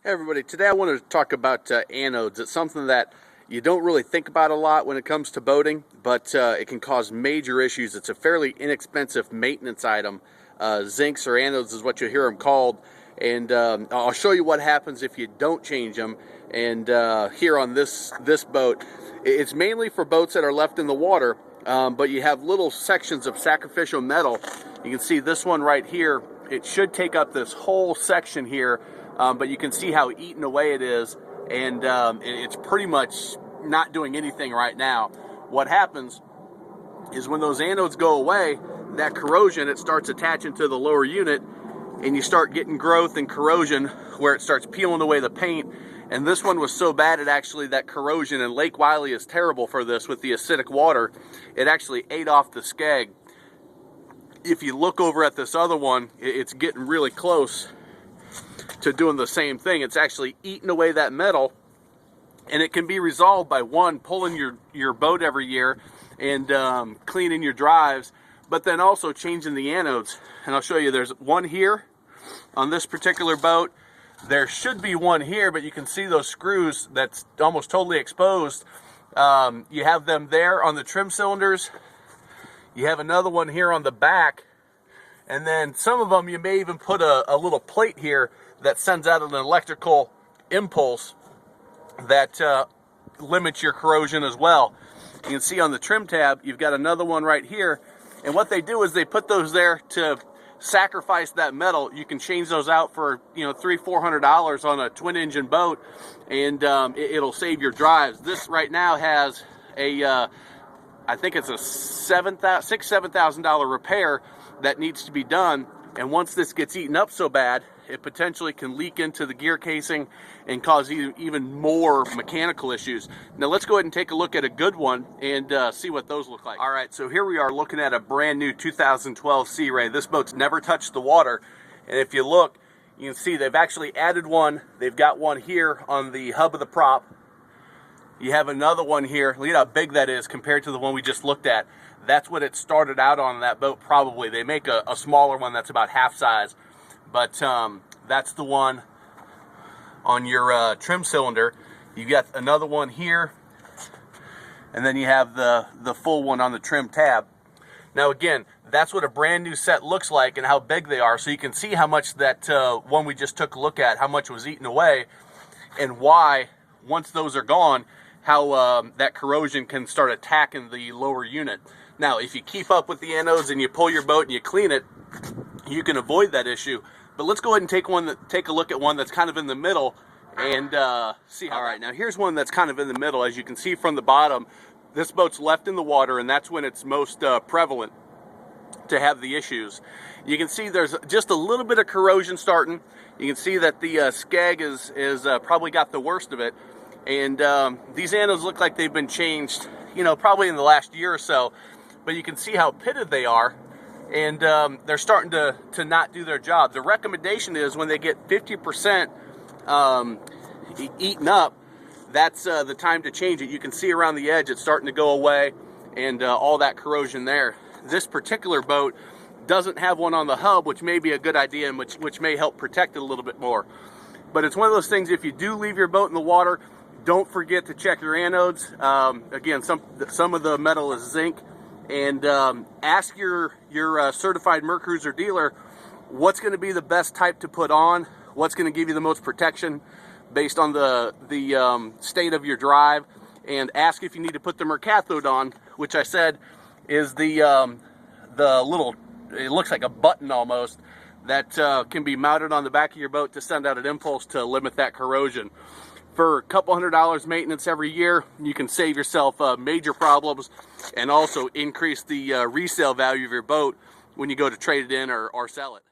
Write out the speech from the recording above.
Hey everybody, today I wanted to talk about anodes. It's something that you don't really think about a lot when it comes to boating, but it can cause major issues. It's a fairly inexpensive maintenance item. Zincs or anodes is what you hear them called, and I'll show you what happens if you don't change them. And here on this boat, it's mainly for boats that are left in the water, but you have little sections of sacrificial metal. You can see this one right here. It should take up this whole section here. But you can see how eaten away it is, and it's pretty much not doing anything right now. What happens is when those anodes go away, that corrosion, it starts attaching to the lower unit, and you start getting growth and corrosion where it starts peeling away the paint. And this one was so bad, that corrosion, and Lake Wylie is terrible for this with the acidic water, it actually ate off the skeg. If you look over at this other one, it's getting really close to doing the same thing. It's actually eating away that metal, and it can be resolved by one, pulling your boat every year and cleaning your drives, but then also changing the anodes. And I'll show you, there's one here on this particular boat. There should be one here, but you can see those screws that's almost totally exposed. You have them there on the trim cylinders. You have another one here on the back, and then some of them you may even put a little plate here that sends out an electrical impulse that limits your corrosion as well. You can see on the trim tab, you've got another one right here. And what they do is they put those there to sacrifice that metal. You can change those out for $300–400 on a twin engine boat, and it'll save your drives. This right now has a I think it's a $7,000 repair that needs to be done. And once this gets eaten up so bad, it potentially can leak into the gear casing and cause even more mechanical issues. Now let's go ahead and take a look at a good one and see what those look like. All right, so here we are looking at a brand new 2012 Sea Ray. This boat's never touched the water, and if you look, you can see they've actually added one. They've got one here on the hub of the prop. You have another one here. Look at how big that is compared to the one we just looked at. That's what it started out on that boat probably. They make a smaller one that's about half size. But that's the one on your trim cylinder. You got another one here, and then you have the full one on the trim tab. Now again, that's what a brand new set looks like and how big they are. So you can see how much that one we just took a look at, how much was eaten away, and why, once those are gone, how that corrosion can start attacking the lower unit. Now, if you keep up with the anodes and you pull your boat and you clean it, you can avoid that issue. But let's go ahead and take a look at one that's kind of in the middle and see how. All right, now here's one that's kind of in the middle. As you can see from the bottom, this boat's left in the water, and that's when it's most prevalent to have the issues. You can see there's just a little bit of corrosion starting. You can see that the skeg is probably got the worst of it. And these anodes look like they've been changed, probably in the last year or so. But you can see how pitted they are, and they're starting to not do their job. The recommendation is when they get 50% eaten up, that's the time to change it. You can see around the edge it's starting to go away, and all that corrosion there. This particular boat doesn't have one on the hub, which may be a good idea, and which may help protect it a little bit more. But it's one of those things, if you do leave your boat in the water, don't forget to check your anodes. Again, some of the metal is zinc. And ask your certified Mercruiser dealer what's going to be the best type to put on, what's going to give you the most protection based on the state of your drive, and ask if you need to put the Mercathode on, which I said is the little, it looks like a button almost, that can be mounted on the back of your boat to send out an impulse to limit that corrosion. For a couple $100 maintenance every year, you can save yourself major problems and also increase the resale value of your boat when you go to trade it in or sell it.